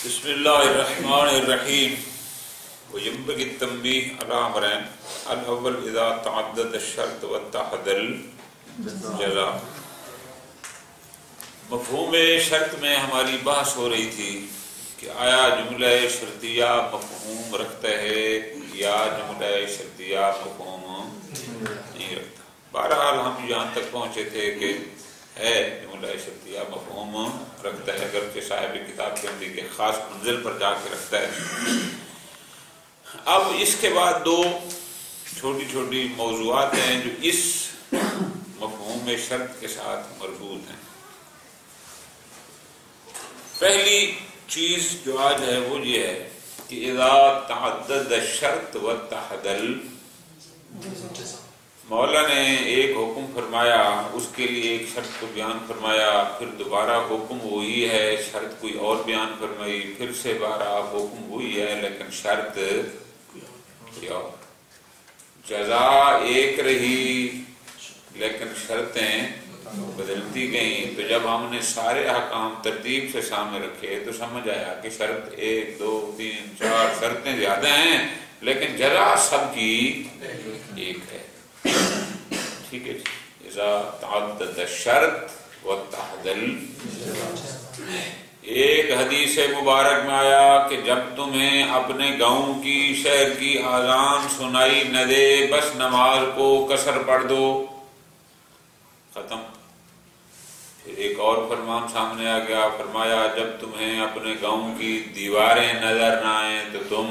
بسم اللہ الرحمن الرحیم وينبغي التنبيه على امرين الاول اذا تعدد الشرط واتحد الجزاء. مفہوم شرط میں ہماری بحث ہو رہی تھی کہ آیا جملہ شرطیہ مفہوم رکھتا ہے یا جملہ شرطیہ مفہوم نہیں رکھتا. بہرحال ہم یہاں تک پہنچے تھے کہ ہے جملہ شرطیہ مفہوم رکھتا ہے، اگرچہ صاحب کتاب کے اندر کے خاص منزل پر جا کے رکھتا ہے. اب اس کے بعد دو چھوٹی چھوٹی موضوعات ہیں جو اس مفہوم شرط کے ساتھ مربوط ہیں. پہلی چیز جو آج ہے وہ یہ ہے کہ اذا تعدد الشرط واتحد الجزاء. مولا نے ایک حکم فرمایا، اس کے لیے ایک شرط کو بیان فرمایا، پھر دوبارہ حکم وہی ہے، شرط کوئی اور بیان فرمائی، پھر سے بارہ حکم وہی ہے لیکن شرط کوئی اور. جزا ایک رہی لیکن شرطیں بدلتی گئیں. تو جب ہم نے سارے احکام ترتیب سے سامنے رکھے تو سمجھ آیا کہ شرط 1 2 3 4 شرطیں زیادہ ہیں لیکن جزا سب کی ایک ہے. ٹھیک ہے جی. اذا تعدد الشرط واتحد الجزاء. ایک حدیث مبارک میں آیا کہ جب تمہیں اپنے گاؤں کی شہر کی اذان سنائی نہ دے بس نماز کو قصر پڑھ دو، ختم. پھر ایک اور فرمان سامنے آ گیا، فرمایا جب تمہیں اپنے گاؤں کی دیواریں نظر نہ آئیں تو تم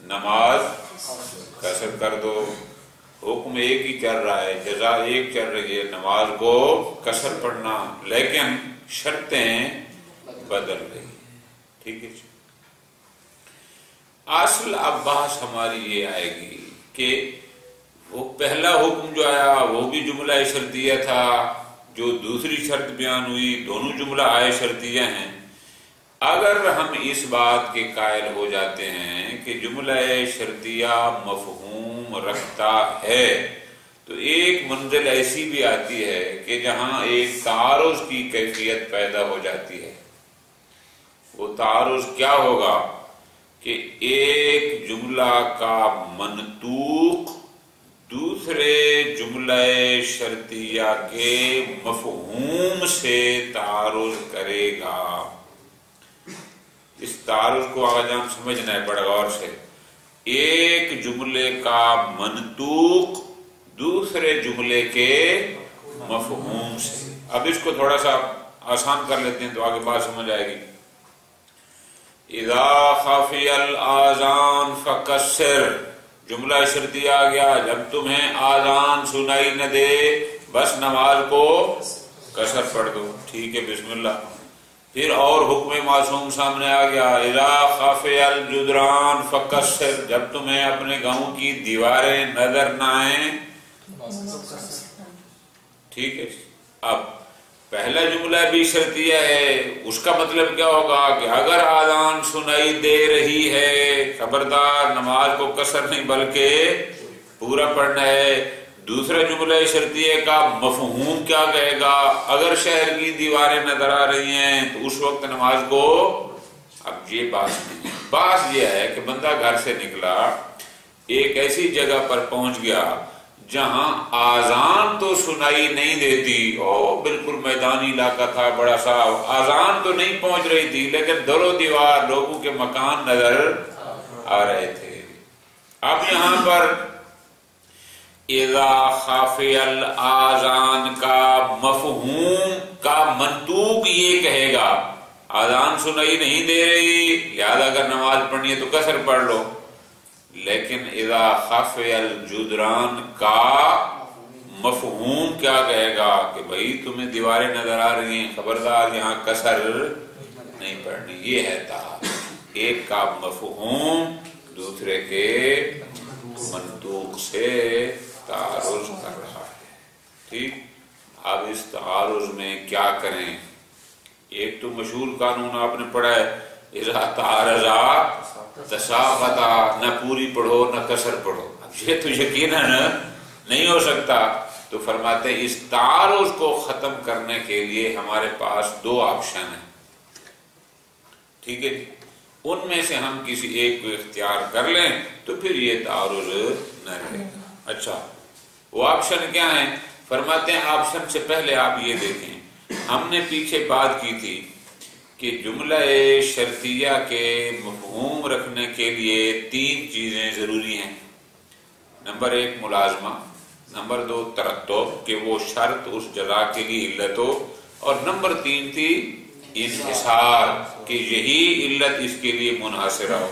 نماز قصر کر دو. حکم ایک ہی چل رہا ہے، جزا ایک چل رہی ہے، نماز کو قصر پڑھنا، لیکن شرطیں بدل رہی ہیں. ٹھیک ہے. اصل اب بحث ہماری یہ آئے گی کہ وہ پہلا حکم جو آیا وہ بھی جملہ شرطیہ تھا، جو دوسری شرط بیان ہوئی دونوں جملہ شرطیہ ہیں. اگر ہم اس بات کے قائل ہو جاتے ہیں کہ جملہ شرطیہ مفہوم رکھتا ہے تو ایک منزل ایسی بھی آتی ہے کہ جہاں ایک تعارض کی کیفیت پیدا ہو جاتی ہے. وہ تعارض کیا ہوگا کہ ایک جملہ کا منطوق دوسرے جملہ شرطیہ کے مفہوم سے تعارض کرے گا. اس تعارض کو آگے جان سمجھنا ہے بڑے غور سے. ایک جملے کا منطوق دوسرے جملے کے مفہوم سے. اب اس کو تھوڑا سا آسان کر لیتے ہیں تو آگے بات سمجھ آئے گی. اذا خفی الاذان فکسر، جملہ شرطیہ آ گیا، جب تمہیں آذان سنائی نہ دے بس نماز کو قصر پڑھ دو. ٹھیک ہے، بسم اللہ. پھر اور حکم معصوم سامنے آ گیا، اذا خفی الجدران فکسر، جب تمہیں اپنے گاؤں کی دیواریں نظر نہ آئیں. ٹھیک ہے. اب پہلا جملہ بھی شرطیہ ہے، اس کا مطلب کیا ہوگا کہ اگر آذان سنائی دے رہی ہے خبردار نماز کو قصر نہیں بلکہ پورا پڑھنا ہے. دوسرا جملہ شرطیہ کا مفہوم کیا کہے گا، اگر شہر کی دیواریں نظر آ رہی ہیں تو اس وقت نماز کو. اب یہ بات نہیں، بات یہ ہے کہ بندہ گھر سے نکلا، ایک ایسی جگہ پر پہنچ گیا جہاں آذان تو سنائی نہیں دیتی، او بالکل میدانی علاقہ تھا بڑا سا، آذان تو نہیں پہنچ رہی تھی لیکن در و دیوار لوگوں کے مکان نظر آ رہے تھے. اب یہاں پر اذا خافی الاذان کا مفہوم کا منطوق یہ کہے گا آذان سنائی نہیں دے رہی لہذا اگر نماز پڑھنی ہے تو قصر پڑھ لو. لیکن اذا خافی الجدران کا مفہوم کیا کہے گا کہ بھئی تمہیں دیواریں نظر آ رہی ہیں خبردار یہاں قصر نہیں پڑھنی. یہ ہے تعارض، ایک کا مفہوم دوسرے کے منطوق سے تعارض کر رہا ہے. ٹھیک. اب اس تعارض میں کیا کریں؟ ایک تو مشہور قانون آپ نے پڑھا ہے، اذا تعارضا تساقطا، نہ پوری پڑھو نہ قصر پڑھو. اب یہ تو یقیناً نہیں ہو سکتا. تو فرماتے ہیں اس تعارض کو ختم کرنے کے لیے ہمارے پاس دو آپشن ہیں. ٹھیک ہے جی. ان میں سے ہم کسی ایک کو اختیار کر لیں تو پھر یہ تعارض نہ رہے گا۔ اچھا وہ آپشن کیا ہیں؟ فرماتے ہیں آپشن سے پہلے آپ یہ دیکھیں، ہم نے پیچھے بات کی تھی کہ جملہ شرطیہ کے مفہوم رکھنے کے لیے 3 چیزیں ضروری ہیں۔ نمبر 1 ملازمہ، نمبر 2 ترتب کہ وہ شرط اس جزا کے لیے علت ہو، اور نمبر 3 تھی انحصار کہ یہی علت اس کے لیے منحصر ہو۔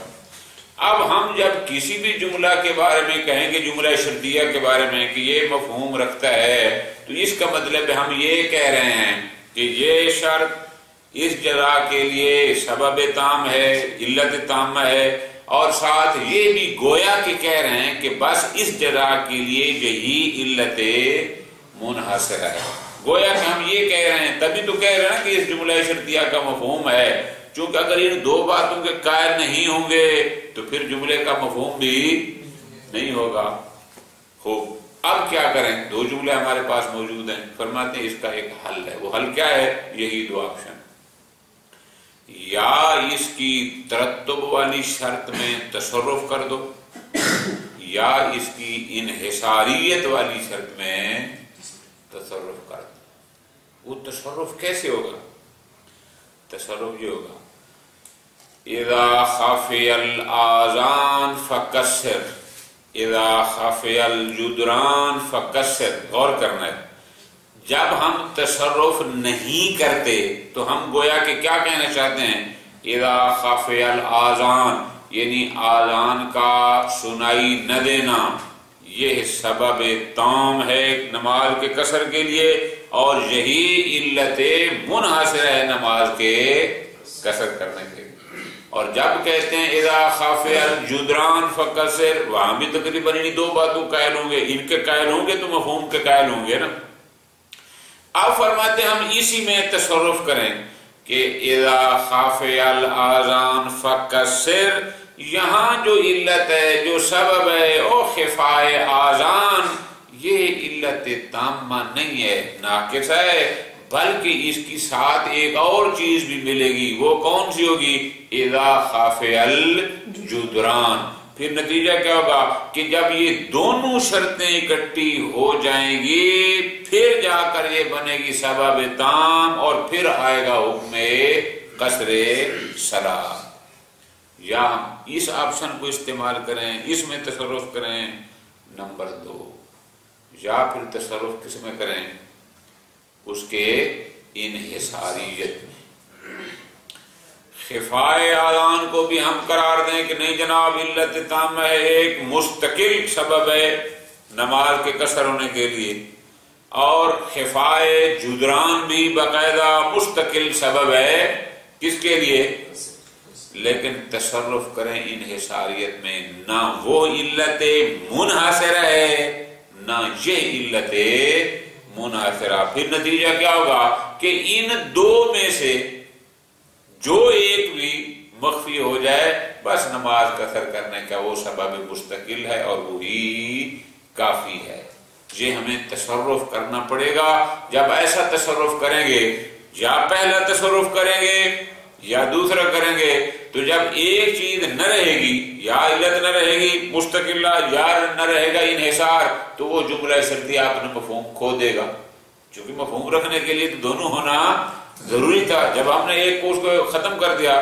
اب ہم جب کسی بھی جملہ کے بارے میں کہیں گے، جملہ شرطیہ کے بارے میں کہ یہ مفہوم رکھتا ہے، تو اس کا مطلب ہم یہ کہہ رہے ہیں کہ یہ شرط اس جزا کے لیے سبب تام ہے، علت تامہ ہے، اور ساتھ یہ بھی گویا کہ کہہ رہے ہیں کہ بس اس جزا کے لیے یہی علت منحصر ہے۔ گویا کہ ہم یہ کہہ رہے ہیں، تبھی تو کہہ رہے ہیں کہ اس جملہ شرطیہ کا مفہوم ہے، چونکہ اگر ان 2 باتوں کے قائل نہیں ہوں گے تو پھر جملے کا مفہوم بھی نہیں ہوگا۔ خوب، اب کیا کریں؟ 2 جملے ہمارے پاس موجود ہیں، فرماتے ہیں اس کا ایک حل ہے۔ وہ حل کیا ہے؟ یہی 2 آپشن، یا اس کی ترتب والی شرط میں تصرف کر دو، یا اس کی انحصاریت والی شرط میں تصرف کر دو۔ وہ تصرف کیسے ہوگا؟ تصرف یہ ہوگا، اذا خفی الاذان فکسر، اذا خفی الجدران فکسر۔ غور کرنا ہے، جب ہم تصرف نہیں کرتے تو ہم گویا کہ کیا کہنا چاہتے ہیں؟ اذا خفی الاذان، یعنی آذان کا سنائی نہ دینا، یہ سبب تام ہے نماز کے قصر کے لیے، اور یہی علت منحصر ہے نماز کے قصر کرنے کے لیے۔ اور جب کہتے ہیں اذا خفی الجدران فکسر، وہاں بھی تقریباً انہی 2 باتوں قائل ہوں گے، ان کے قائل ہوں گے تو مفہوم کے قائل ہوں گے نا۔ اب فرماتے ہیں ہم اسی میں تصرف کریں کہ اذا خفی الاذان فکسر، یہاں جو علت ہے، جو سبب ہے، او خفائے آذان، یہ علت تامہ نہیں ہے، ناقص ہے، بلکہ اس کی ساتھ ایک اور چیز بھی ملے گی۔ وہ کون سی ہوگی؟ اذا خفی الجدران۔ پھر نتیجہ کیا ہوگا کہ جب یہ دونوں شرطیں اکٹھی ہو جائیں گی پھر جا کر یہ بنے گی سبب تام، اور پھر آئے گا حکم قصر صلاح۔ یا اس آپشن کو استعمال کریں، اس میں تصرف کریں، نمبر 2، یا پھر تصرف کس میں کریں؟ اس کے انحصاریت میں۔ خفائے آذان کو بھی ہم قرار دیں کہ نہیں جناب علت تامہ ہے، ایک مستقل سبب ہے نماز کے قصر ہونے کے لیے، اور خفائے جدران بھی باقاعدہ مستقل سبب ہے کس کے لیے؟ لیکن تصرف کریں انحصاریت میں، نہ وہ علت منحصر ہے نہ یہ علت منحصرہ۔ پھر نتیجہ کیا ہوگا کہ ان 2 میں سے جو ایک بھی مخفی ہو جائے بس نماز قصر کرنے کا وہ سبب مستقل ہے اور وہی کافی ہے۔ یہ ہمیں تصرف کرنا پڑے گا۔ جب ایسا تصرف کریں گے، یا پہلا تصرف کریں گے یا دوسرا کریں گے، تو جب ایک چیز نہ رہے گی، یا علت نہ رہے گی مستقلہ، یا نہ رہے گا انحصار، تو وہ جملہ شرطیہ اپنا مفہوم کھو دے گا۔ چونکہ مفہوم رکھنے کے لیے تو دونوں ہونا ضروری تھا، جب ہم نے ایک کو اس کو ختم کر دیا،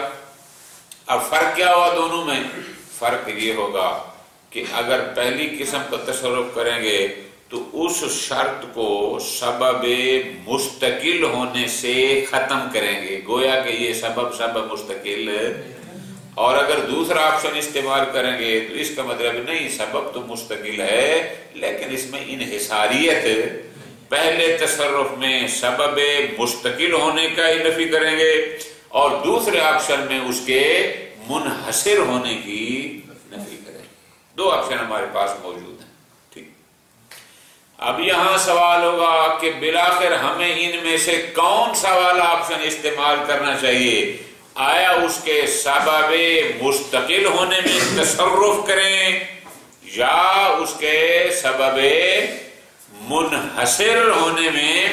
اب فرق کیا ہوا دونوں میں؟ فرق یہ ہوگا کہ اگر پہلی قسم کا تصرف کریں گے تو اس شرط کو سبب مستقل ہونے سے ختم کریں گے، گویا کہ یہ سبب مستقل، اور اگر دوسرا آپشن استعمال کریں گے تو اس کا مطلب نہیں، سبب تو مستقل ہے لیکن اس میں انحصاریت، پہلے تصرف میں سبب مستقل ہونے کا ہی نفی کریں گے اور دوسرے آپشن میں اس کے منحصر ہونے کی نفی کریں گے۔ 2 آپشن ہمارے پاس موجود ہیں، ٹھیک۔ اب یہاں سوال ہوگا کہ بالآخر ہمیں ان میں سے کون سا والا آپشن استعمال کرنا چاہیے؟ آیا اس کے سبب مستقل ہونے میں تصرف کریں یا اس کے سبب منحصر ہونے میں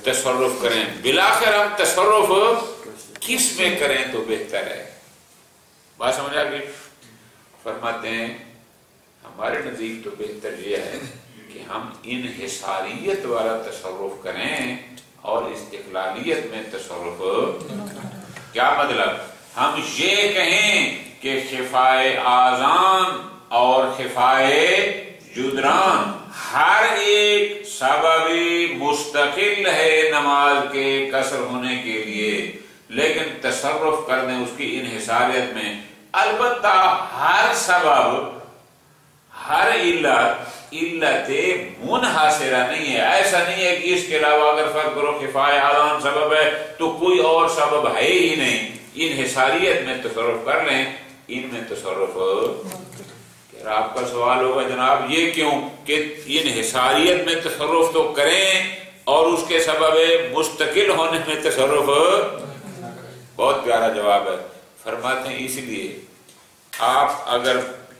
تصرف کریں؟ بالآخر ہم تصرف کس میں کریں تو بہتر ہے؟ بات سمجھ آ گئی؟ فرماتے ہیں ہمارے نزدیک تو بہتر یہ ہے کہ ہم انحصاریت والا تصرف کریں اور استقلالیت میں تصرف. کیا مطلب؟ ہم یہ کہیں کہ خفائے آذان اور خفائے جدران ہر ایک سببی مستقل ہے نماز کے قصر ہونے کے لیے، لیکن تصرف کر دیں اس کی انحصاریت میں. البتہ ہر سبب، ہر علت منحصرہ نہیں ہے. ایسا نہیں ہے کہ اس کے علاوہ اگر فرض کرو خفائے آذان سبب ہے تو کوئی اور سبب ہے ہی نہیں. انحصاریت میں تصرف کر لیں، ان میں تصرف. آپ کا سوال ہوگا جناب یہ کیوں کہ انحصاریت میں تصرف تو کریں اور اس کے سبب مستقل ہونے میں تصرف. بہت پیارا جواب ہے. فرماتے ہیں اس لیے آپ اگر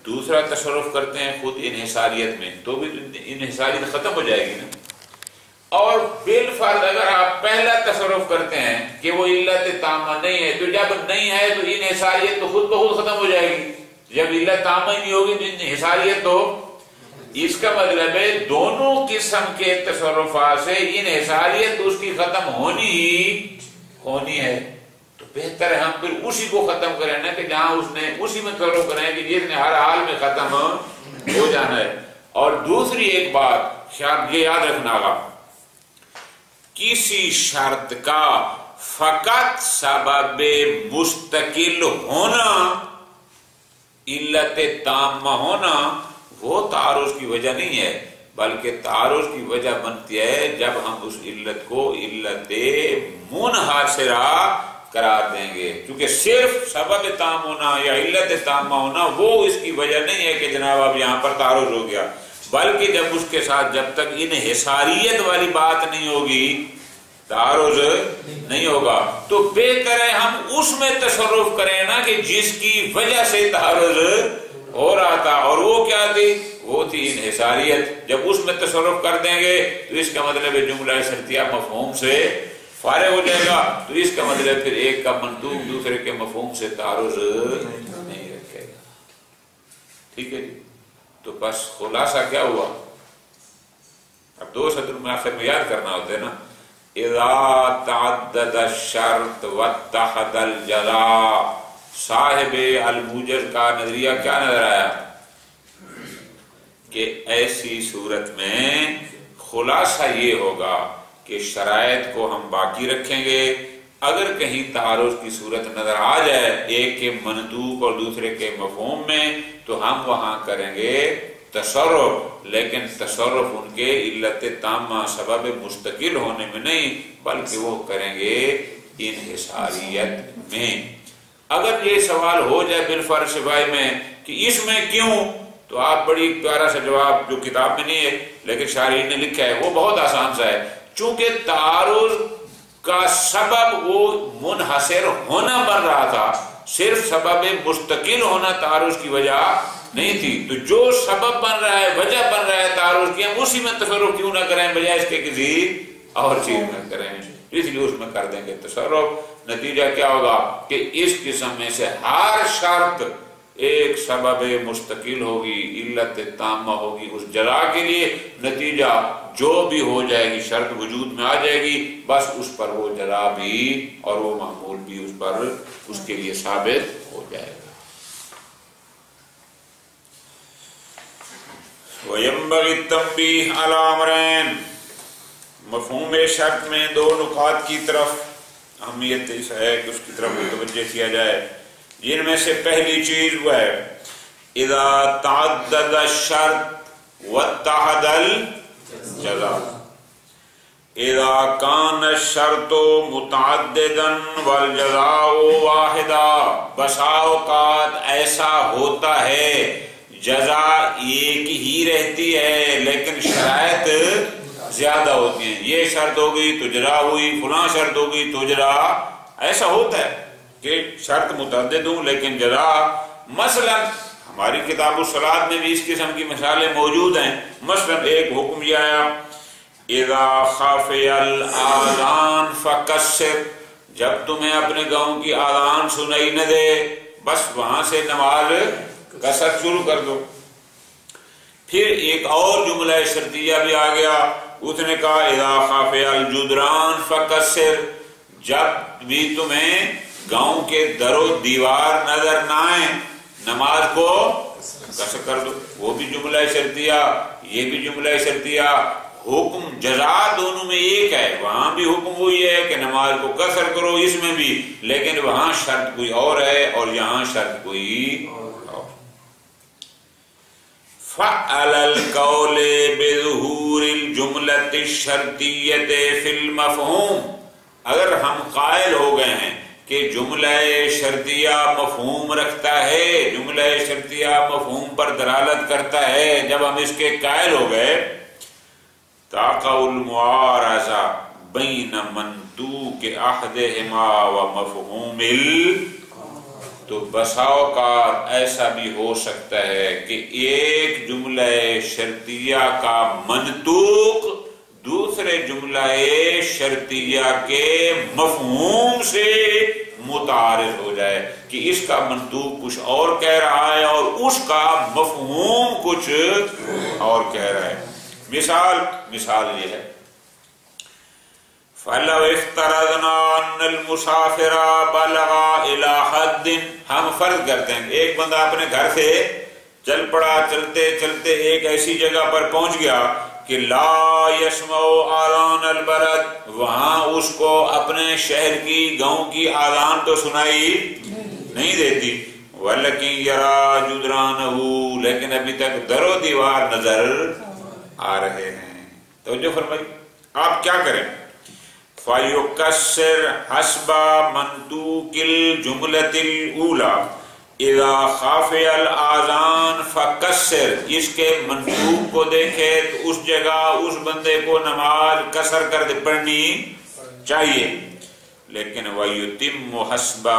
دوسرا تصرف کرتے ہیں خود انحصاریت میں تو بھی انحصاریت ختم ہو جائے گی نا. اور بالفرض اگر آپ پہلا تصرف کرتے ہیں کہ وہ علت تامہ نہیں ہے، تو جب نہیں ہے تو انحصاریت تو خود بخود ختم ہو جائے گی. جب علت تامہ نہیں ہوگی تو انحصاریت تو. اس کا مطلب ہے دونوں قسم کے تصرفات سے انحصاریت اس کی ختم ہونی ہے. تو بہتر ہے ہم پھر اسی کو ختم کریں نا کہ جہاں اس نے اسی میں تصرف کریں کہ جس نے ہر حال میں ختم ہو جانا ہے. اور دوسری ایک بات شاید یہ یاد رکھنا گا، کسی شرط کا فقط سبب مستقل ہونا، علت تامہ ہونا، وہ تعارض کی وجہ نہیں ہے، بلکہ تعارض کی وجہ بنتی ہے جب ہم اس علت کو علت منحصرہ قرار دیں گے. کیونکہ صرف سبب تام ہونا یا علت تامہ ہونا وہ اس کی وجہ نہیں ہے کہ جناب اب یہاں پر تعارض ہو گیا، بلکہ جب اس کے ساتھ جب تک انحصاریت والی بات نہیں ہوگی تعارض نہیں ہوگا. تو بہتر ہے ہم اس میں تصرف کریں نا کہ جس کی وجہ سے تعارض ہو رہا تھا، اور وہ کیا تھی؟ وہ تھی انحصاریت. جب اس میں تصرف کر دیں گے تو اس کا مطلب ہے جملہ شرطیہ مفہوم سے فارغ ہو جائے گا. تو اس کا مطلب پھر ایک کا منطوق دوسرے کے مفہوم سے تعارض نہیں رکھے گا. ٹھیک ہے جی؟ تو بس خلاصہ کیا ہوا؟ اب دو صدر میں آخر میں یاد کرنا ہوتا ہے نا. اذا تعدد الشرط واتحد الجزاء. صاحب الموجز کا نظریہ کیا نظر آیا؟ کہ ایسی صورت میں خلاصہ یہ ہوگا کہ شرائط کو ہم باقی رکھیں گے. اگر کہیں تعارض کی صورت نظر آ جائے ایک کے منطوق اور دوسرے کے مفہوم میں تو ہم وہاں کریں گے تصرف، لیکن تصرف ان کے علت تامہ سبب مستقل ہونے میں نہیں بلکہ وہ کریں گے انحصاریت میں. اگر یہ سوال ہو جائے بالفرض شفائی میں کہ اس میں کیوں، تو آپ بڑی پیارا سا جواب جو کتاب میں نہیں ہے لیکن شارحین نے لکھا ہے وہ بہت آسان سا ہے. چونکہ تعارض کا سبب وہ منحصر ہونا بن رہا تھا، صرف سبب مستقل ہونا تعارض کی وجہ نہیں تھی. تو جو سبب بن رہا ہے، وجہ بن رہا ہے تعارض کی، ہم اسی میں تصرف کیوں نہ کریں بجائے اس کے کسی اور چیز میں کریں. اس لیے اس میں کر دیں گے تصرف. نتیجہ کیا ہوگا کہ اس قسم میں سے ہر شرط ایک سبب مستقل ہوگی، علت تامہ ہوگی اس جزا کے لیے. نتیجہ جو بھی ہو جائے گی شرط وجود میں آ جائے گی، بس اس پر وہ جزا بھی اور وہ معمول بھی اس پر اس کے لیے ثابت ہو جائے گا. وَيَنبَغِي التَّنبِيهُ عَلَى أَمْرَيْنِ. مفہوم شرط میں دو نکات کی طرف اہمیت اس ہے کہ اس کی طرف متوجہ کیا جائے، جن میں سے پہلی چیز وہ ہے اذا تعدد الشرط واتحد الجزاء. اذا كان الشرط متعددا والجزاء واحدا. بسا اوقات ایسا ہوتا ہے جزا ایک ہی رہتی ہے لیکن شرائط زیادہ ہوتی ہیں. یہ شرط ہو گئی تو جزا ہوئی، فلاں شرط ہو گئی تو جزا. ایسا ہوتا ہے کہ شرط متعدد ہوں لیکن جزا. مثلا ہماری کتاب الصلاۃ میں بھی اس قسم کی مثالیں موجود ہیں. مثلا ایک حکم یہ آیا اذا خافی الاذان فکسر. جب تمہیں اپنے گاؤں کی اذان سنائی نہ دے، بس وہاں سے نماز قصر شروع کر دو۔ پھر ایک اور جملہ شرطیہ بھی آ گیا، اس نے کہا اذا خاف الجدران فقصر، جب بھی تمہیں گاؤں کے در و دیوار نظر نہ آئے نماز کو قصر کر دو۔ وہ بھی جملہ شرطیہ، یہ بھی جملہ شرطیہ، حکم جزا دونوں میں ایک ہے۔ وہاں بھی حکم وہی ہے کہ نماز کو قصر کرو، اس میں بھی، لیکن وہاں شرط کوئی اور ہے اور یہاں شرط کوئی اور۔ فَعَلَى الْقَوْلِ بِظُهُورِ الْجُمْلَةِ الشَّرْطِيَّةِ فِي الْمَفْهُومِ، اگر ہم قائل ہو گئے ہیں کہ جملہ شرطیہ مفہوم رکھتا ہے، جملہ شرطیہ مفہوم پر دلالت کرتا ہے، جب ہم اس کے قائل ہو گئے، تَقَعُ الْمُعَارَضَةُ بَيْنَ مَنْطُوقِ أَحَدِهِمَا وَمَفْهُومِ تو بسا اوقات ایسا بھی ہو سکتا ہے کہ ایک جملہ شرطیہ کا منطوق دوسرے جملہ شرطیہ کے مفہوم سے متعارض ہو جائے، کہ اس کا منطوق کچھ اور کہہ رہا ہے اور اس کا مفہوم کچھ اور کہہ رہا ہے۔ مثال یہ ہے، فَلَوْ اِفْتَرَضْنَا أَنَّ الْمُسَافِرَ بَلَغَ إِلَى حَدٍّ، ہم فرض کرتے ہیں ایک بندہ اپنے گھر سے چل پڑا، چلتے چلتے ایک ایسی جگہ پر پہنچ گیا کہ لا يسمع آذان البلد، وہاں اس کو اپنے شہر کی گاؤں کی آذان تو سنائی نہیں دیتی، وَلَكِنْ يَرَى جُدْرَانَهُ، لیکن ابھی تک در و دیوار نظر آ رہے ہیں۔ توجہ فرمائی، آپ کیا کریں؟ فَيُقَصِّرْ حَسْبَ مَنْطُوقِ الْجُمْلَةِ الْأُولَى اِذَا خَافِيَ الْآذَانِ فَقَصِّرْ، اس کے منطوق کو دیکھے تو اس جگہ اس بندے کو نماز قصر کر دے پڑھنی چاہیے، لیکن وَيُتِمُّ حَسْبَ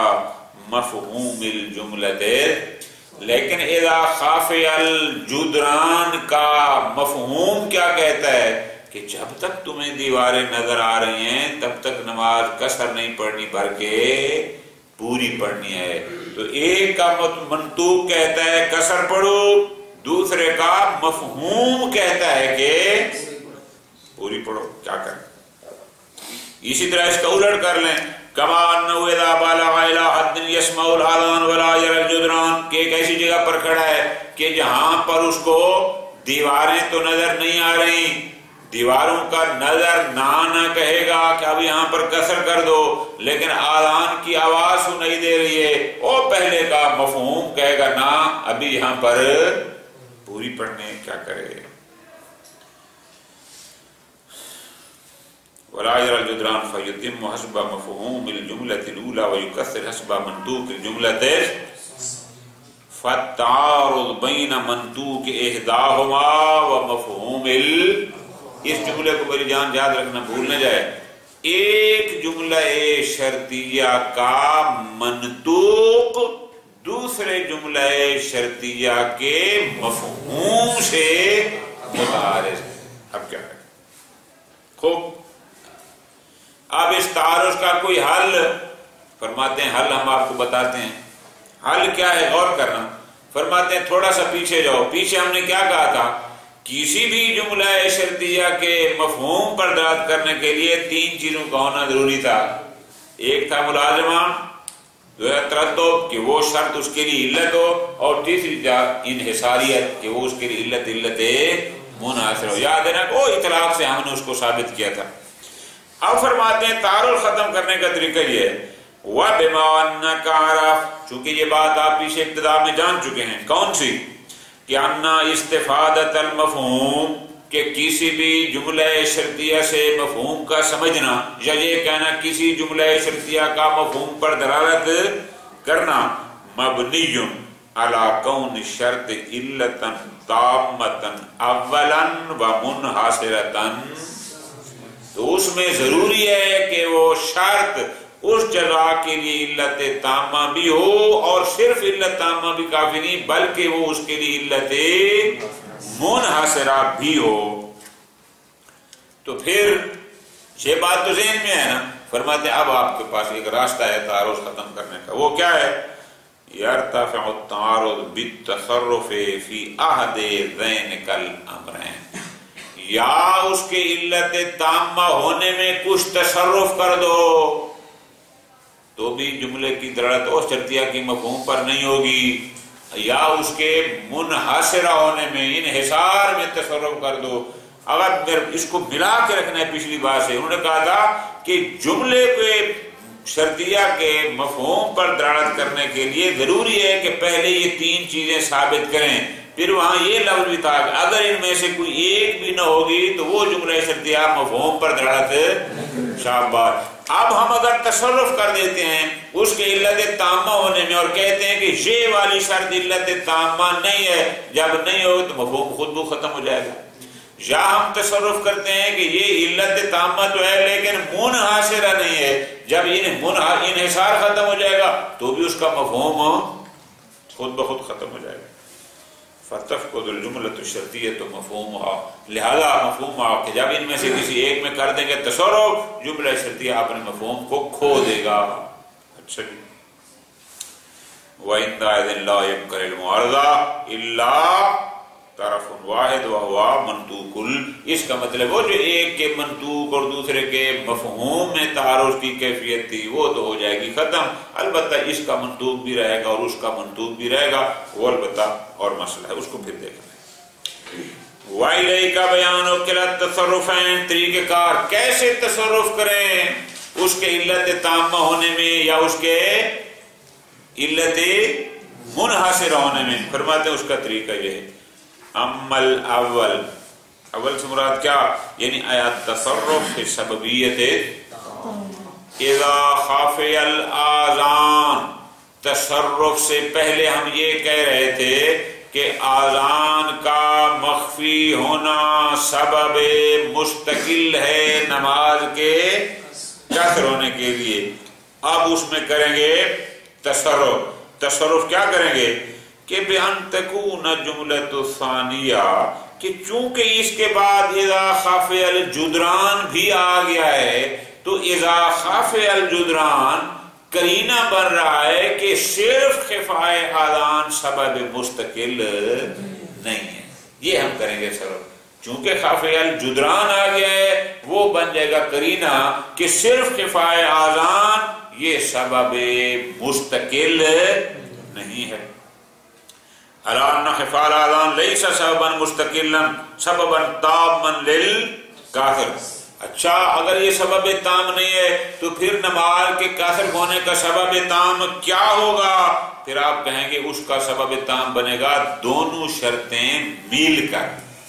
مَفْهُومِ الْجُمْلَةِ، لیکن اِذَا خَافِيَ الْجُدْرَانِ کا مفہوم کیا کہتا ہے کہ جب تک تمہیں دیواریں نظر آ رہی ہیں تب تک نماز قصر نہیں پڑھنی بلکہ پوری پڑھنی ہے۔ تو ایک کا منطوق کہتا ہے قصر پڑھو، دوسرے کا مفہوم کہتا ہے کہ پوری پڑھو، کیا کریں؟ اسی طرح اس کا الٹ کر لیں، كَمَا أَنَّهُ إِذَا بَلَغَ إِلَى حَدٍّ يَسْمَعُ الْآذَانَ وَلَا يَرَى الْجُدْرَانَ، کہ ایک ایسی جگہ پر کھڑا ہے کہ جہاں پر اس کو دیواریں تو نظر نہیں آ رہی، دیواروں کا نظر نہ کہے گا کہ اب یہاں پر قصر کر دو، لیکن آذان کی آواز سنائی دے رہی ہے، وہ پہلے کا مفہوم کہے گا نا ابھی یہاں پر پوری پڑھنے، کیا کرے؟ وَلَا يَرَى الْجُدْرَانَ فَيُتِمُّ حَسْبَ مَفْهُومِ الْجُمْلَةِ الْأُولَى وَيُكَثِّرْ حَسْبَ مَنْطُوقِ الْجُمْلَةِ فَالتَّعَارُضُ بَيْنَ مَنْطُوقِ إِحْدَاهُمَا وَمَفْهُومِ اس جملے کو میری جان یاد رکھنا، بھول نہ جائے، ایک جملہ شرطیہ کا منطوق دوسرے جملہ شرطیہ کے مفہوم سے متعارض ہے۔ اب کیا ہے؟ خوب، اب اس تعارض کا کوئی حل فرماتے ہیں، حل ہم آپ کو بتاتے ہیں۔ حل کیا ہے؟ غور کرنا۔ فرماتے ہیں تھوڑا سا پیچھے جاؤ، پیچھے ہم نے کیا کہا تھا؟ کسی بھی جملہ شرطیہ کے مفہوم پر دلالت کرنے کے لیے تین چیزوں کا ہونا ضروری تھا۔ ایک تھا ملازمہ، دو ہے تردد کہ وہ شرط اس کے لیے علت ہو، اور تیسری انحصاریت کہ وہ اس کے لیے علت منحصر ہو۔ یاد ہے نا، وہ اطلاق سے ہم نے اس کو ثابت کیا تھا۔ اب فرماتے ہیں تعارض ختم کرنے کا طریقہ یہ ہے، وَبِمَا أَنَّكَ عَرَفْتَ، چونکہ یہ بات آپ پیچھے ابتدا میں جان چکے ہیں، کون سی؟ کہ انا استفادت المفہوم، کہ کسی بھی جملہ شرطیہ سے مفہوم کا سمجھنا، یا یہ کہنا کسی جملہ شرطیہ کا مفہوم پر دلالت کرنا، مبنی علی کون شرط علتا تامتا اولا و منحصرتا، تو اس میں ضروری ہے کہ وہ شرط اس جگہ کے لیے علت تامہ بھی ہو، اور صرف علت تامہ بھی کافی نہیں بلکہ وہ اس کے لیے علت منحصرہ بھی ہو۔ تو پھر یہ بات تو ذہن میں ہے نا، فرماتے ہیں اب آپ کے پاس ایک راستہ ہے تعارض ختم کرنے کا، وہ کیا ہے؟ یرتفع التعارض بالتصرف فی احد ذینک الامرین، یا اس کے علت تامہ ہونے میں کچھ تصرف کر دو تو بھی جملے کی دلالت اور شرطیہ کی مفہوم پر نہیں ہوگی، یا اس کے منحصرہ ہونے میں انحصار میں تصرف کر دو۔ اگر اس کو ملا کے رکھنا ہے پچھلی بات سے، انہوں نے کہا تھا کہ جملے کے شرطیہ کے مفہوم پر دلالت کرنے کے لیے ضروری ہے کہ پہلے یہ تین چیزیں ثابت کریں، پھر وہاں یہ لفظ بھی تھا کہ اگر ان میں سے کوئی ایک بھی نہ ہوگی تو وہ جملہ شرطیہ مفہوم پر دلالت شاباش۔ اب ہم اگر تصرف کر دیتے ہیں اس کے علت تامہ ہونے میں اور کہتے ہیں کہ یہ والی شرط علت تامہ نہیں ہے، جب نہیں ہوگی تو مفہوم خود بخود ختم ہو جائے گا، یا ہم تصرف کرتے ہیں کہ یہ علت تامہ تو ہے لیکن منحصرہ نہیں ہے، جب انحصار ختم ہو جائے گا تو بھی اس کا مفہوم خود بخود ختم ہو جائے گا۔ فَتَفْقُدُ الْجُمْلَةُ الشَّرْطِيَّةُ مَفْهُومُهَا، لہذا مفہوم کہ جب ان میں سے کسی ایک میں کر دیں گے تصرف، جملہ شرطیہ اپنے مفہوم کو کھو دے گا۔ اچھا جی، وَإِنْدَائِذٍ لَا يَبْقَرِ الْمُعَارَضَةُ إِلَّا طرف واحد وہوا منطوق، اس کا مطلب وہ جو ایک کے منطوق اور دوسرے کے مفہوم میں تعارض کی کیفیت تھی وہ تو ہو جائے گی ختم، البتہ اس کا منطوق بھی رہے گا اور اس کا منطوق بھی رہے گا، وہ البتہ اور مسئلہ ہے، اس کو پھر دیکھنا ہے۔ وَإِلَيْكَ بَيَانُ كِلَا التَّصَرُّفَيْنِ، طریقہ کار کیسے تصرف کریں اس کے علت تامہ ہونے میں یا اس کے علت منحصر ہونے میں، فرماتے ہیں اس کا طریقہ یہ ہے۔ امل اول سے مراد کیا، یعنی آیات تصرف فی سببیت اذا خافی الاذان، تصرف سے پہلے ہم یہ کہہ رہے تھے کہ آذان کا مخفی ہونا سبب مستقل ہے نماز کے قصر ہونے کے لیے، اب اس میں کریں گے تصرف کیا کریں گے کہ بِأَن تَكُونَ جُمْلَةُ الثَّانِيَةُ، کہ چونکہ اس کے بعد اذا خافی الجدران بھی آ گیا ہے تو اذا خافی الجدران قرینہ بن رہا ہے کہ صرف خفائے آذان سبب مستقل نہیں ہے، یہ ہم کریں گے صرف، چونکہ خافی الجدران آ گیا ہے وہ بن جائے گا قرینہ کہ صرف خفائے آذان یہ سبب مستقل نہیں ہے۔ الان خفاء الاذان لیس سببا مستقلا سببا تاما للکافر، اچھا اگر یہ سبب تام نہیں ہے تو پھر نماز کے کافر ہونے کا سبب تام کیا ہوگا، پھر آپ کہیں گے اس کا سبب تام بنے گا دونوں شرطیں مل کر،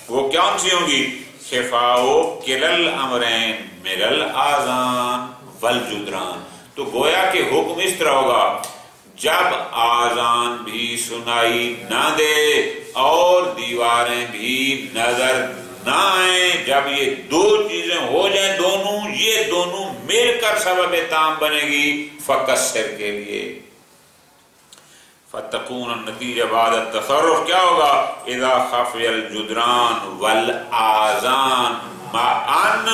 وہ کون سی ہوں گی، خفاء کلا الامرین من الاذان والجدران، تو گویا کہ حکم اس طرح ہوگا جب آذان بھی سنائی نہ دے اور دیواریں بھی نظر نہ آئیں، جب یہ دو چیزیں ہو جائیں دونوں، یہ دونوں مل کر سبب تام بنے گی فکسر کے لیے۔ فتقون النتیجہ بعد التصرف کیا ہوگا، اذا خفی الجدران والآذان معاً،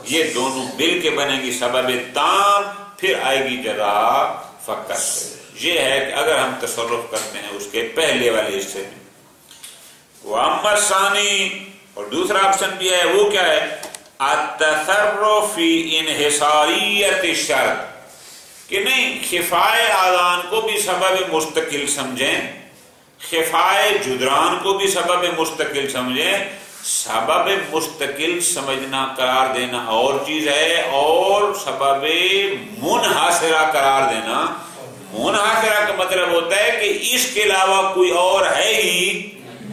یہ دونوں مل کے بنے گی سبب تام، پھر آئے گی جزا فکسر۔ یہ ہے کہ اگر ہم تصرف کرتے ہیں اس کے پہلے والے حصے میں۔ وَأَمَّا الثَّانِي، اور دوسرا آپشن بھی ہے، وہ کیا ہے، التصرف فی انحصاریت الشرط، کہ نہیں خفائے آذان کو بھی سبب مستقل سمجھیں، خفائے جدران کو بھی سبب مستقل سمجھیں، سبب مستقل سمجھنا قرار دینا اور چیز ہے، اور سبب منحصرہ قرار دینا، منحصرہ کا مطلب ہوتا ہے کہ اس کے علاوہ کوئی اور ہے ہی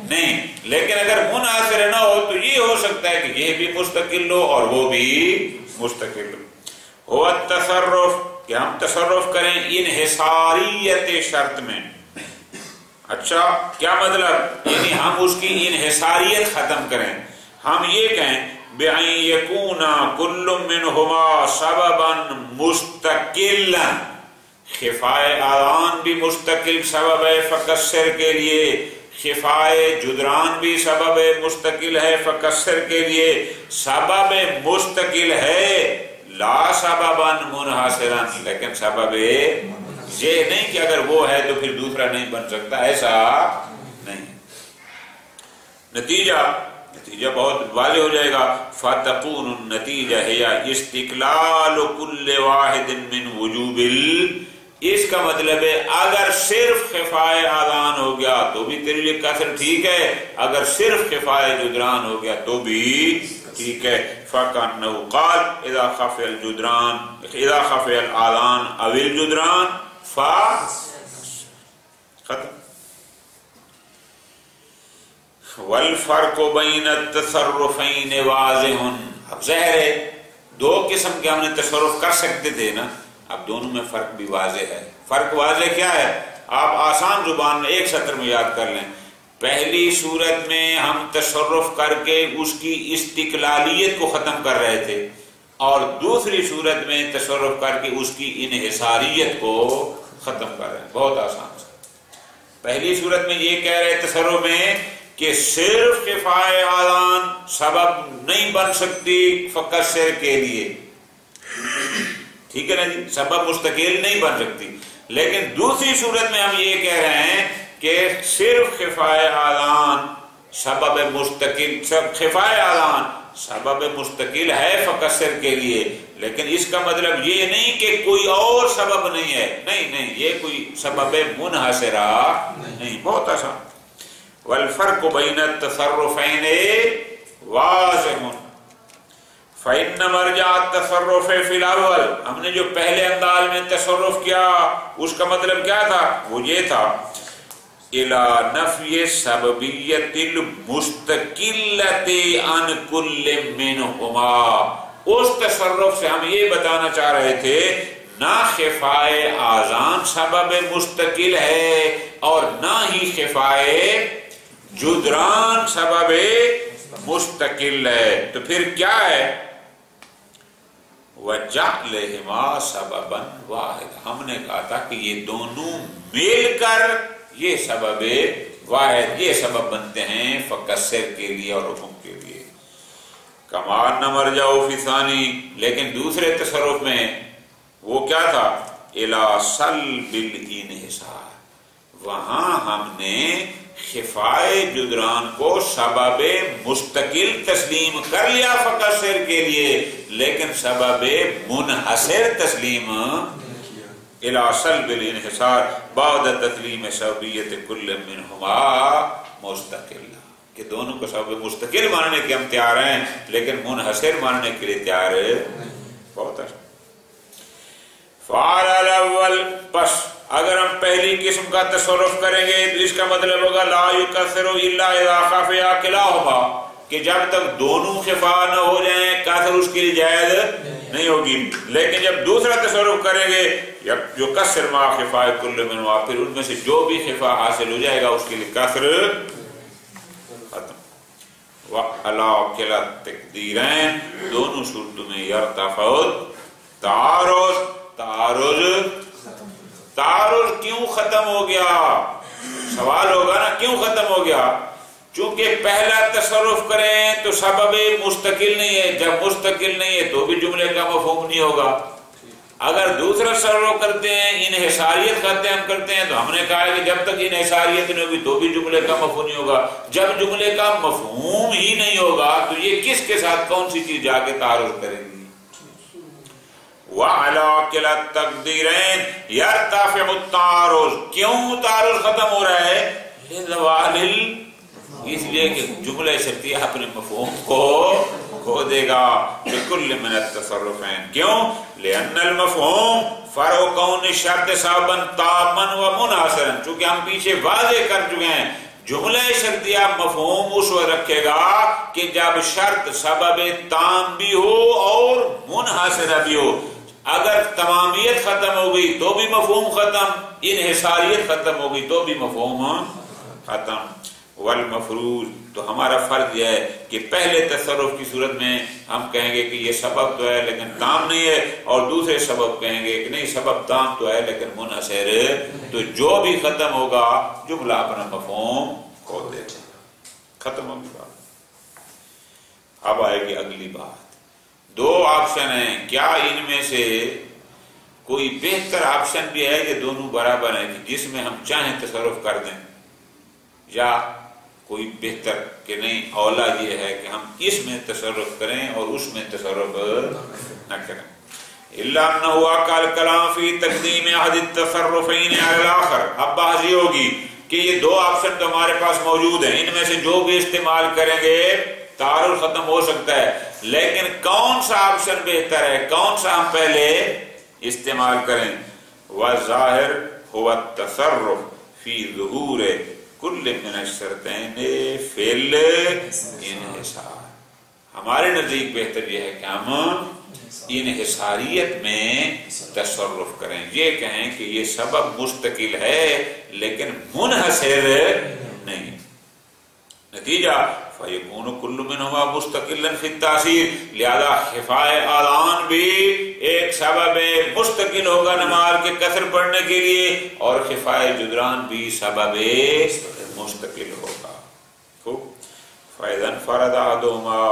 نہیں، لیکن اگر منحصر نہ ہو تو یہ ہو سکتا ہے کہ یہ بھی مستقل ہو اور وہ بھی مستقل ہو۔ ہو التصرف، کہ ہم تصرف کریں انحصاریت شرط میں، اچھا کیا مطلب، یعنی ہم اس کی انحصاریت ختم کریں، ہم یہ کہیں بِأَن يَكُونَ كُلُّ مِنْهُمَا سَبَبًا مُسْتَقِلًا، خفائے آذان بھی مستقل سبب ہے فکسر کے لیے، خفائے جدران بھی سبب مستقل ہے فکسر کے لیے، سبب مستقل ہے لا سببا منحصرا، لیکن سبب یہ نہیں کہ اگر وہ ہے تو پھر دوسرا نہیں بن سکتا، ایسا نہیں۔ نتیجہ بہت واضح ہو جائے گا، فَتَكُونُ النَّتِيجَةُ هِيَ اسْتِقْلَالُ كُلِّ وَاحِدٍ مِّن وُجُوبِ اس کا مطلب ہے اگر صرف خفائے آذان ہو گیا تو بھی تیرے لیے کسر ٹھیک ہے، اگر صرف خفائے جدران ہو گیا تو بھی ٹھیک ہے۔ فَكَأَنَّهُ قَالَ اِذَا خَفِيَ الْآذَانُ أَوِ الْجُدْرَانُ ختم۔ وَالْفَرْقُ بَيْنَ التَّصَرُّفَيْنِ وَاضِحٌ، اب ظاہر ہے دو قسم کے ہم نے تصرف کر سکتے تھے نا، اب دونوں میں فرق بھی واضح ہے۔ فرق واضح کیا ہے؟ آپ آسان زبان میں ایک سطر میں یاد کر لیں۔ پہلی صورت میں ہم تصرف کر کے اس کی استقلالیت کو ختم کر رہے تھے، اور دوسری صورت میں تصرف کر کے اس کی انحصاریت کو ختم کر رہے ہیں۔ بہت آسان سے پہلی صورت میں یہ کہہ رہے تصرف میں کہ صرف خفائے آذان سبب نہیں بن سکتی فقصر کے لیے، ٹھیک ہے نا جی، سبب مستقل نہیں بن سکتی۔ لیکن دوسری صورت میں ہم یہ کہہ رہے ہیں کہ صرف خفائے آذان سبب مستقل، خفائے آذان سبب مستقل ہے فقصر کے لیے، لیکن اس کا مطلب یہ نہیں کہ کوئی اور سبب نہیں ہے، نہیں، یہ کوئی سبب منحصرہ نہیں۔ بہت آسان۔ والفرق بین التصرفین واضح، فإن مرجع التصرف فی الاول، ہم نے جو پہلے انداز میں تصرف کیا اس کا مطلب کیا تھا؟ وہ یہ تھا الی نفی سببیت المستقلۃ عن کل منہما، اس تصرف سے ہم یہ بتانا چاہ رہے تھے نہ خفائے آذان سبب مستقل ہے اور نہ ہی خفائے جدران سبب مستقل ہے، تو پھر کیا ہے؟ وَجَعْلِهِمَا سَبَبًا وَاحِدًا، ہم نے کہا تھا کہ یہ دونوں مل کر یہ سبب واحد، یہ سبب بنتے ہیں فقصر کے لیے اور حکم کے لیے۔ کما نہ مرجع فی ثانی، لیکن دوسرے تصرف میں وہ کیا تھا؟ الی سلب الانحصار، وہاں ہم نے خفائے جدران کو سبب مستقل تسلیم کر لیا فقصر کے لیے، لیکن سبب منحصر تسلیم الی سلب الانحصار بعد تسلیم سببیت کل منہما مستقل، کہ دونوں کو سبب مستقل ماننے کے ہم تیار ہیں لیکن منحصر ماننے کے لیے تیار ہے۔ بہت اچھا۔ فعل الاول، بس اگر ہم پہلی قسم کا تصرف کریں گے تو اس کا مطلب ہوگا لا یکثر الا اذا خفیا کلاہما، کہ جب تک دونوں خفا نہ ہو جائیں کثر اس کے لیے جائز نہیں ہوگی۔ لیکن جب دوسرا تصرف کریں گے جو کثر ما خفا کل منہما، پھر ان میں سے جو بھی خفا حاصل ہو جائے گا اس کے لیے کثر ختم۔ وعلی کلا تقدیرین، دونوں صورتوں میں یرتفع تعارض کیوں ختم ہو گیا؟ سوال ہوگا نا کیوں ختم ہو گیا؟ چونکہ پہلا تصرف کریں تو سبب مستقل نہیں ہے، جب مستقل نہیں ہے تو بھی جملے کا مفہوم نہیں ہوگا۔ اگر دوسرا تصرف کرتے ہیں انحصاریت کرتے ہیں تو ہم نے کہا کہ جب تک انحصاریت نہیں ہوگی تو بھی جملے کا مفہوم نہیں ہوگا۔ جب جملے کا مفہوم ہی نہیں ہوگا تو یہ کس کے ساتھ کون سی چیز جا کے تعارض کرے گی؟ وَعَلَىٰ كِلَا التَّقْدِيرَيْنِ يَرْتَفِعُ التَّعَارُضُ، کیوں تعارض ختم ہو رہا ہے؟ لِزَوَالِ، اس لیے کہ جملہ شرطیہ اپنے مفہوم کو کھو دے گا۔ لِكُلِّ مِنَ التَّصَرُّفَيْنِ، کیوں؟ لِأَنَّ الْمَفْهُومَ فَرْعُ كَوْنِ الشَّرْطِ سَبَبًا تَامًّا وَمُنْحَصِرًا، چونکہ ہم پیچھے واضح کر چکے ہیں جملہ شرطیہ مفہوم اس وقت رکھے گا کہ جب شرط سبب تام بھی ہو اور منحصرہ بھی ہو۔ اگر تمامیت ختم ہو گئی تو بھی مفہوم ختم، انحصاریت ختم ہو گئی تو بھی مفہوم ختم۔ والمفروض، تو ہمارا فرض یہ ہے کہ پہلے تصرف کی صورت میں ہم کہیں گے کہ یہ سبب تو ہے لیکن تام نہیں ہے، اور دوسرے سبب کہیں گے کہ نہیں سبب تام تو ہے لیکن منحصر، تو جو بھی ختم ہوگا جملہ اپنا مفہوم کھو دے گا، ختم ہوگی بات۔ اب آئے گی اگلی بات، دو آپشن ہیں، کیا ان میں سے کوئی بہتر آپشن بھی ہے کہ دونوں برابر ہیں کہ جس میں ہم چاہیں تصرف کر دیں، یا کوئی بہتر کہ نہیں اولا یہ ہے کہ ہم اس میں تصرف کریں اور اس میں تصرف نہ کریں؟ الا انه قال کلام فی تقدیم احد التصرفین علی الاخر. اب بحث یہ ہوگی کہ یہ دو آپشن تو ہمارے پاس موجود ہیں، ان میں سے جو بھی استعمال کریں گے تعارض ختم ہو سکتا ہے، لیکن کون سا آپشن بہتر ہے، کون سا ہم پہلے استعمال کریں؟ والظاہر هو التصرف فی ظہور کل من الشرطین فی الانحصار. ہمارے نزدیک بہتر یہ ہے کہ ہم انحصاریت میں تصرف کریں، یہ کہیں کہ یہ سبب مستقل ہے لیکن منحصر نہیں. نتیجہ فَيَكُونُ كُلُّ مِنْهُمَا مُسْتَقِلًا فِي التَّأْثِيرِ، لہذا خفائے آذان بھی ایک سبب مستقل ہوگا نماز کے قصر پڑھنے کے لیے، اور خفائے جدران بھی سبب مستقل ہوگا. فَإِذَا انْفَرَدَ أَحَدُهُمَا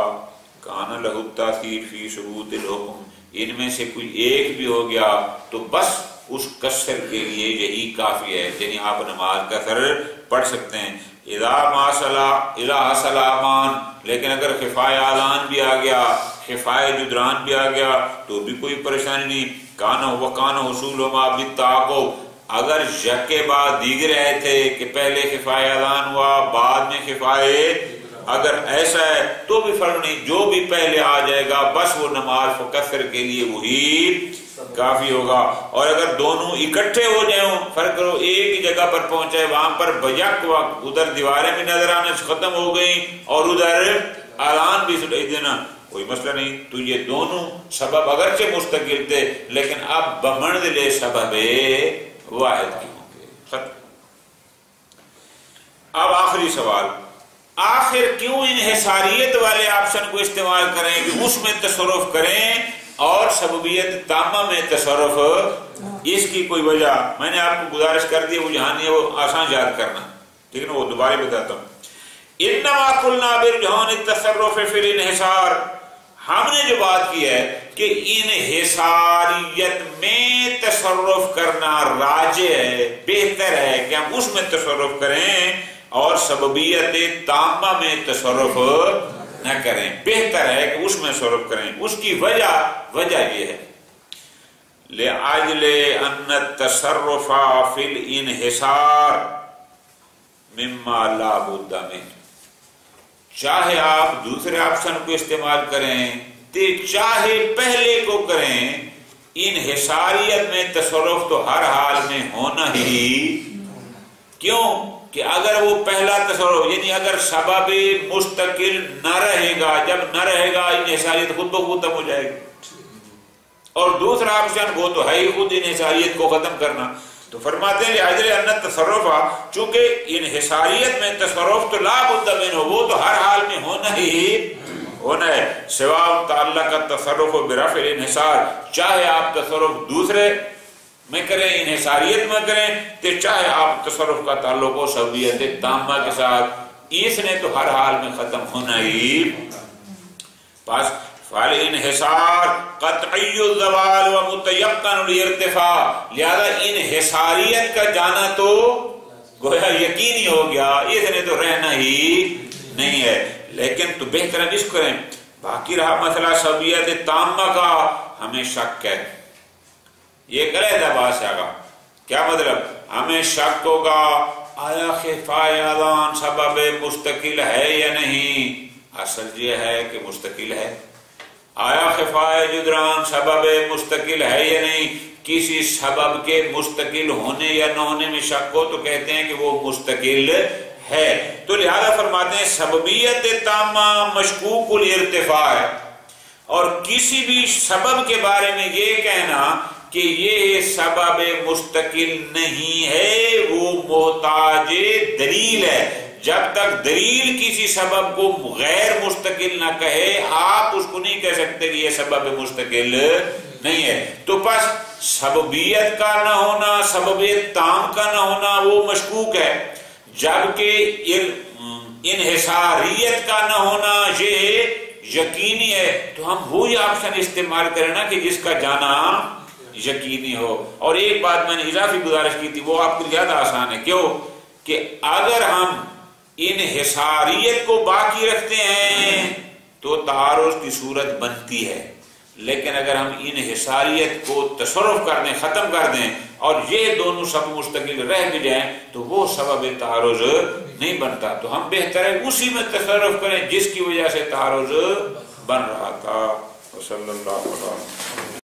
کان لہ التاثیر فی ثبوت الحکم. ان میں سے کوئی ایک بھی ہو گیا تو بس اس قصر کے لیے یہی کافی ہے، یعنی آپ نماز قصر پڑھ سکتے ہیں. اذا ما حصل امان، لیکن اگر خفائے آذان بھی آ گیا، خفائے جدران بھی آ گیا تو بھی کوئی پریشانی نہیں. کان حصولهما بالتعاقب، اگر یک کے بعد دیگر رہے تھے کہ پہلے خفائے آذان ہوا بعد میں خفائے، اگر ایسا ہے تو بھی فرق نہیں، جو بھی پہلے آ جائے گا بس وہ نماز فقصر کے لیے وہی کافی ہوگا. اور اگر دونوں اکٹھے ہو جائیں، فرق کرو ایک ہی جگہ پر پہنچے، وہاں پر بیک وقت ادھر دیواریں بھی نظر آنا ختم ہو گئی اور ادھر اذان بھی سنائی دینا، کوئی مسئلہ نہیں. تو یہ دونوں سبب اگرچہ مستقل تھے لیکن اب بمنزل سبب واحد کی ہوں گے. اب آخری سوال، آخر کیوں انحصاریت والے آپشن کو استعمال کریں کہ اس میں تصرف کریں اور سببیت تامہ میں تصرف؟ اس کی کوئی وجہ میں نے آپ کو گزارش کر دی، وہ جہاں نہیں ہے وہ آسان یاد کرنا، ٹھیک ہے نا، وہ دوبارہ بتاتا ہوں. انما قلنا برجحان التصرف فی الانحصار، ہم نے جو بات کی ہے کہ انحصاریت میں تصرف کرنا راجح ہے، بہتر ہے کہ ہم اس میں تصرف کریں اور سببیت تامہ میں تصرف نہ کریں، بہتر ہے کہ اس میں تصرف کریں. اس کی وجہ یہ ہے لِأَجْلِ أَنَّ التَّصَرُّفَ فِي الْإِنْحِصَارِ مِمَّا لَا بُدَّ مِنْهُ، چاہے آپ دوسرے آپشن کو استعمال کریں تے چاہے پہلے کو کریں، انحصاریت میں تصرف تو ہر حال میں ہونا ہی. کیوں کہ اگر وہ پہلا تصرف یعنی اگر سبب مستقل نہ رہے گا، جب نہ رہے گا انحصاریت خود بخود ختم ہو جائے گی، اور دوسرا آپشن وہ تو ہے ہی خود انحصاریت کو ختم کرنا. تو فرماتے ہیں لِأَجْلِ أَنَّ التَّصَرُّفَ، چونکہ انحصاریت میں تصرف تو لا بد منہ، وہ تو ہر حال میں ہونا ہی ہونا ہے. سواء تعلق التصرف برفع الانحصار، چاہے آپ تصرف دوسرے میں کریں انحصاریت میں کریں تو چاہے آپ تصرف کا تعلق ہو سببیت تامہ کے ساتھ، اس نے تو ہر حال میں ختم ہونا ہی. پس فالانحصار قطعی الزوال و متیقن الارتفاع، لہذا انحصاریت کا جانا تو گویا یقینی ہو گیا، اس نے تو رہنا ہی نہیں ہے. لیکن تو بہتر اس کریں. باقی رہا مسئلہ سببیت تامہ کا، ہمیں شک ہے، یہ علیحدہ بات سے آگا. کیا مطلب؟ ہمیں شک ہوگا آیا خفائے آذان سبب مستقل ہے یا نہیں. اصل یہ ہے کہ مستقل ہے. آیا خفائے جدران سبب مستقل ہے یا نہیں؟ کسی سبب کے مستقل ہونے یا نہ ہونے میں شک ہو تو کہتے ہیں کہ وہ مستقل ہے. تو لہذا فرماتے ہیں سببیت تامہ مشکوک الارتفاع ہے، اور کسی بھی سبب کے بارے میں یہ کہنا کہ یہ سبب مستقل نہیں ہے وہ محتاج دلیل ہے. جب تک دلیل کسی سبب کو غیر مستقل نہ کہے آپ اس کو نہیں کہہ سکتے کہ یہ سبب مستقل نہیں ہے. تو پس سببیت کا نہ ہونا، سببیت تام کا نہ ہونا وہ مشکوک ہے، جبکہ انحصاریت کا نہ ہونا یہ یقینی ہے. تو ہم وہی آپشن استعمال کریں نا کہ جس کا جانا یقینی ہو. اور ایک بات میں نے اضافی گزارش کی تھی، وہ آپ کو زیادہ آسان ہے. کیوں کہ اگر ہم انحصاریت کو باقی رکھتے ہیں تو تعارض کی صورت بنتی ہے، لیکن اگر ہم انحصاریت کو تصرف کر دیں، ختم کر دیں اور یہ دونوں سبب مستقل رہ بھی جائیں تو وہ سبب تعارض نہیں بنتا. تو ہم بہتر ہے اسی میں تصرف کریں جس کی وجہ سے تعارض بن رہا تھا. صلی اللہ علیہ وسلم.